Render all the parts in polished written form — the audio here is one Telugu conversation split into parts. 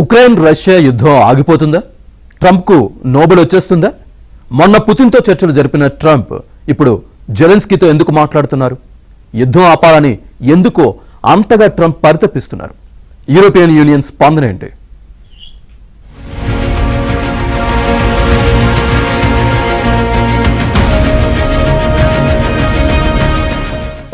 ఉక్రెయిన్ రష్యా యుద్ధం ఆగిపోతుందా? ట్రంప్కు నోబెల్ వచ్చేస్తుందా? మొన్న పుతిన్తో చర్చలు జరిపిన ట్రంప్ ఇప్పుడు జెలెన్స్కీతో ఎందుకు మాట్లాడుతున్నారు? యుద్ధం ఆపాలని ఎందుకో అంతగా ట్రంప్ పరితపిస్తున్నారు. యూరోపియన్ యూనియన్ స్పందన ఏంటి?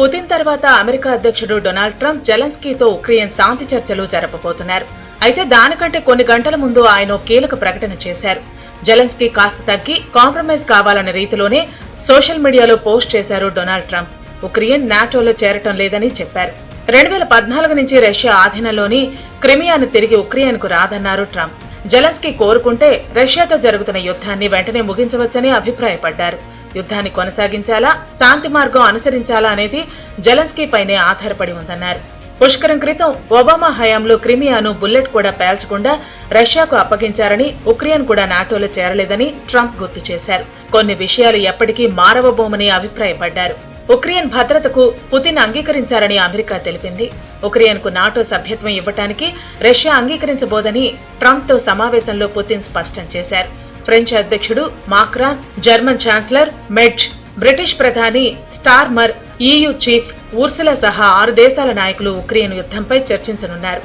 పుతిన్ తర్వాత అమెరికా అధ్యక్షుడు డొనాల్డ్ ట్రంప్ జెలెన్స్కీతో ఉక్రెయిన్ శాంతి చర్చలు జరపబోతున్నారు. అయితే దానికంటే కొన్ని గంటల ముందు ఆయన కీలక ప్రకటన చేశారు. జెలెన్స్కీ కాస్త తగ్గి కాంప్రమైజ్ కావాలన్న రీతిలోనే సోషల్ మీడియాలో పోస్ట్ చేశారు డొనాల్డ్ ట్రంప్. ఉక్రెయిన్ నాటోలో చేరటం లేదని చెప్పారు. 2014 నుంచి రష్యా ఆధీనంలోని క్రిమియాను తిరిగి ఉక్రెయిన్కు రాదన్నారు ట్రంప్. జెలెన్స్కీ కోరుకుంటే రష్యాతో జరుగుతున్న యుద్ధాన్ని వెంటనే ముగించవచ్చని అభిప్రాయపడ్డారు. యుద్ధాన్ని కొనసాగించాలా, శాంతి మార్గం అనుసరించాలా అనేది జెలెన్స్కీ పైనే ఆధారపడి ఉందన్నారు. పుష్కరం క్రితం ఒబామా హయాంలో క్రిమియాను బుల్లెట్ కూడా పేల్చకుండా రష్యాకు అప్పగించారని, ఉక్రెయిన్ కూడా నాటోలో చేరలేదని ట్రంప్ గుర్తు చేశారు. కొన్ని విషయాలు ఎప్పటికీ మారవబోమని అభిప్రాయపడ్డారు. ఉక్రెయిన్ భద్రతకు పుతిన్ అంగీకరించారని అమెరికా తెలిపింది. ఉక్రెయిన్కు నాటో సభ్యత్వం ఇవ్వటానికి రష్యా అంగీకరించబోదని ట్రంప్తో సమావేశంలో పుతిన్ స్పష్టం చేశారు. ఫ్రెంచ్ అధ్యక్షుడు మాక్రాన్, జర్మన్ ఛాన్సలర్ మెడ్జ్, బ్రిటిష్ ప్రధాని స్టార్మర్, EU చీఫ్ ఉర్సులా సహా 6 దేశాల నాయకులు ఉక్రెయిన్ యుద్ధంపై చర్చించనున్నారు.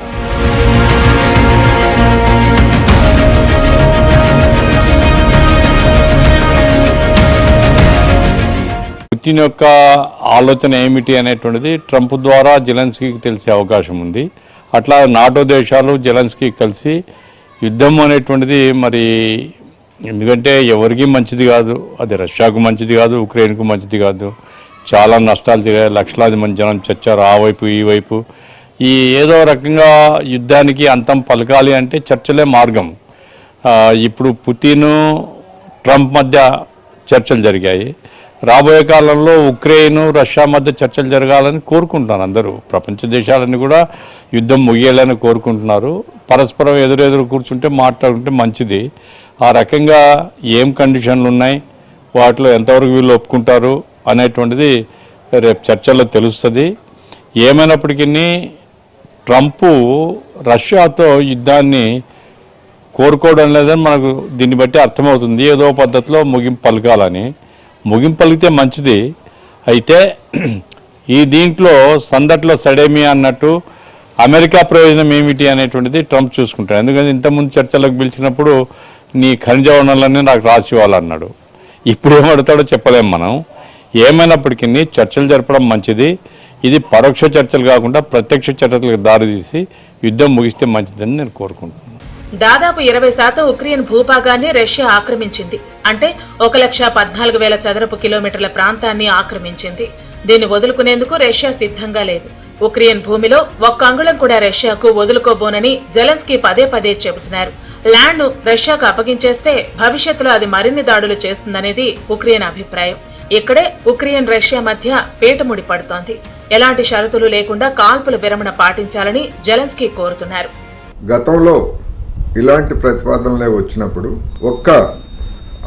పుతిన్ యొక్క ఆలోచన ఏమిటి అనేటువంటిది ట్రంప్ ద్వారా జెలెన్స్కీకి తెలిసే అవకాశం ఉంది. అట్లా నాటో దేశాలు జెలెన్స్కీ కలిసి యుద్ధం అనేటువంటిది మరి ఎందుకంటే ఎవరికి మంచిది కాదు, అది రష్యాకు మంచిది కాదు, ఉక్రెయిన్కు మంచిది కాదు. చాలా నష్టాలు తిరిగాయి, లక్షలాది మంది జనం చచ్చారు ఆ వైపు ఈ వైపు. ఈ ఏదో రకంగా యుద్ధానికి అంతం పలకాలి అంటే చర్చలే మార్గం. ఇప్పుడు పుతిన్ ట్రంప్ మధ్య చర్చలు జరిగాయి. రాబోయే కాలంలో ఉక్రెయిన్ రష్యా మధ్య చర్చలు జరగాలని కోరుకుంటున్నారు అందరూ. ప్రపంచ దేశాలన్నీ కూడా యుద్ధం ముగియాలని కోరుకుంటున్నారు. పరస్పరం ఎదురెదురు కూర్చుంటే మాట్లాడుకుంటే మంచిది. ఆ రకంగా ఏం కండిషన్లు ఉన్నాయి, వాటిలో ఎంతవరకు వీళ్ళు ఒప్పుకుంటారు అనేటువంటిది రేపు చర్చల్లో తెలుస్తుంది. ఏమైనప్పటికీ ట్రంప్ రష్యాతో యుద్ధాన్ని కోరుకోవడం లేదని మనకు దీన్ని బట్టి అర్థమవుతుంది. ఏదో పద్ధతిలో ముగింపు పలకాలని. ముగింపు పలికితే మంచిది. అయితే ఈ దీంట్లో సందట్లో సడేమి అన్నట్టు అమెరికా ప్రయోజనం ఏమిటి అనేటువంటిది ట్రంప్ చూసుకుంటాడు. ఎందుకంటే ఇంతకుముందు చర్చలకు పిలిచినప్పుడు నీ ఖనిజ వనరులన్నీ నాకు రాసి ఇవ్వాలన్నాడు. ఇప్పుడు ఏమడతాడో చెప్పలేం మనం. ఏమైనప్పటికీ చర్చలు జరపడం మంచిది. ఇది పరోక్ష చర్చలు కాకుండా ప్రత్యక్ష చర్చలకు దారితీసి యుద్ధం ముగిస్తే మంచిదని నేను కోరుకుంటున్నాను. దాదాపు 20% ఉక్రెయిన్ భూభాగాన్ని రష్యా ఆక్రమించింది. అంటే 1,14,000 చదరపు కిలోమీటర్ల ప్రాంతాన్ని ఆక్రమించింది. దీన్ని వదులుకునేందుకు రష్యా సిద్ధంగా లేదు. ఉక్రెయిన్ భూమిలో 1 అంగుళం కూడా రష్యాకు వదులుకోబోనని జెలెన్స్కీ పదే పదే చెబుతున్నారు. ల్యాండ్ రష్యాకు అప్పగించేస్తే భవిష్యత్తులో అది మరిన్ని దాడులు చేస్తుందనేది ఉక్రెయిన్ అభిప్రాయం. ఇక్కడే ఉక్రెయిన్ రష్యా మధ్య పీటముడి పడుతోంది. ఎలాంటి షరతులు లేకుండా కాల్పుల విరమణ పాటించాలని జెలెన్స్కీ కోరుతున్నారు. గతంలో ఇలాంటి ప్రతిపాదనలే వచ్చినప్పుడు 1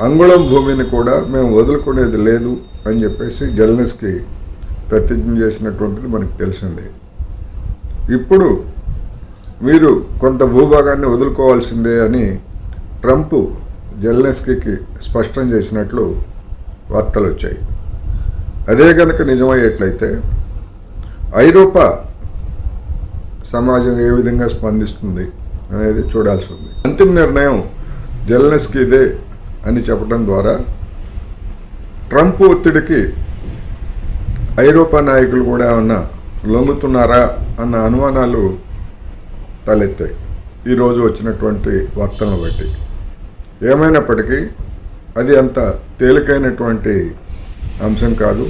అంగుళం భూమిని కూడా మేము వదులుకునేది లేదు అని చెప్పేసి జెలెన్స్కీ ప్రతిజ్ఞ చేసినటువంటిది మనకు తెలిసిందే. ఇప్పుడు మీరు కొంత భూభాగాన్ని వదులుకోవాల్సిందే అని ట్రంప్ జెలెన్స్కీకి స్పష్టం చేసినట్లు వార్తలు వచ్చాయి. అదే కనుక నిజమయ్యేట్లయితే ఐరోపా సమాజం ఏ విధంగా స్పందిస్తుంది అనేది చూడాల్సి ఉంది. అంతిమ నిర్ణయం జెలెన్స్కీదే అని చెప్పడం ద్వారా ట్రంప్ ఒత్తిడికి ఐరోపా నాయకులు కూడా ఏమన్నా లొంగుతున్నారా అన్న అనుమానాలు తలెత్తాయి ఈరోజు వచ్చినటువంటి వార్తలను బట్టి. ఏమైనప్పటికీ అది అంత తేలికైనటువంటి అంశం కాదు.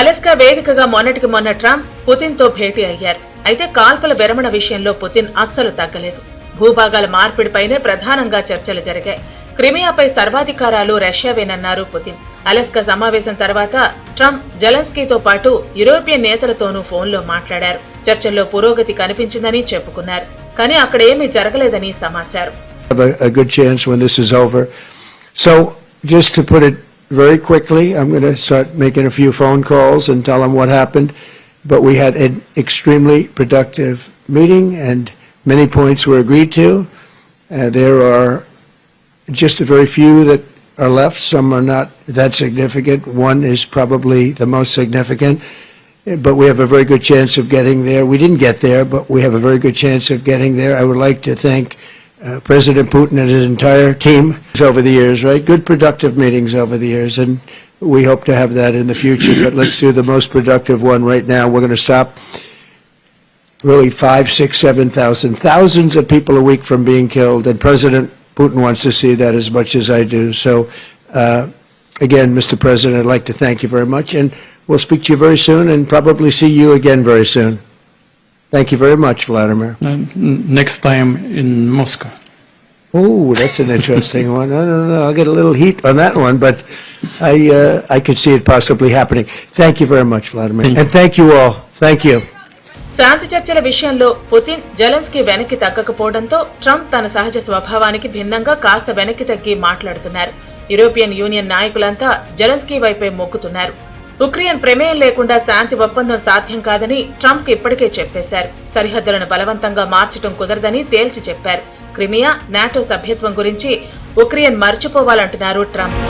అలస్కా వేదికగా మొన్నటికి మొన్న ట్రంప్ పుతిన్తో భేటీ అయ్యారు. అయితే కాల్పుల విరమణ విషయంలో పుతిన్ అస్సలు తగ్గలేదు. భూభాగాల మార్పిడిపైనే ప్రధానంగా చర్చలు జరిగాయి. క్రిమియాపై సర్వాధికారాలు రష్యావేనన్నారు పుతిన్. అలస్కా సమావేశం తర్వాత ట్రంప్ జెలెన్స్కీతో పాటు యూరోపియన్ నేతలతోనూ ఫోన్లో మాట్లాడారు. చర్చల్లో పురోగతి కనిపించిందని చెప్పుకున్నారు. కానీ అక్కడ ఏమీ జరగలేదని సమాచారం. Just to put it very quickly, I'm going to start making a few phone calls and tell them what happened. But we had an extremely productive meeting and many points were agreed to. There are just a very few that are left. Some are not that significant. One is probably the most significant, but we have a very good chance of getting there. We didn't get there, but we have a very good chance of getting there. I would like to thank President Putin and his entire team over the years, right? Good productive meetings over the years, and we hope to have that in the future, but let's do the most productive one right now. We're going to stop really 5, 6, 7,000, thousands of people a week from being killed, and President Putin wants to see that as much as I do. So, again, Mr. President, I'd like to thank you very much, and we'll speak to you very soon and probably see you again very soon. Thank you very much, Vladimir. Next time in Moscow. Oh, that's an interesting one. I don't know. I'll get a little heat on that one, but I could see it possibly happening. Thank you very much, Vladimir. And thank you all. Thank you. శాంతి చర్చల విషయంలో పుతిన్ జెలెన్స్కీ వెనక్కి తగ్గకపోవడంతో ట్రంప్ తన సహజ స్వభావానికి భిన్నంగా కాస్త వెనక్కి తగ్గి మాట్లాడుతున్నారు. యూరోపియన్ యూనియన్ నాయకులంతా జెలెన్స్కీ వైపే మొక్కుతున్నారు. ఉక్రెయిన్ ప్రమేయం లేకుండా శాంతి ఒప్పందం సాధ్యం కాదని ట్రంప్ ఇప్పటికే చెప్పేశారు. సరిహద్దులను బలవంతంగా మార్చడం కుదరదని తేల్చి చెప్పారు. క్రిమియా, నాటో సభ్యత్వం గురించి ఉక్రెయిన్ మర్చిపోవాలంటున్నారు ట్రంప్.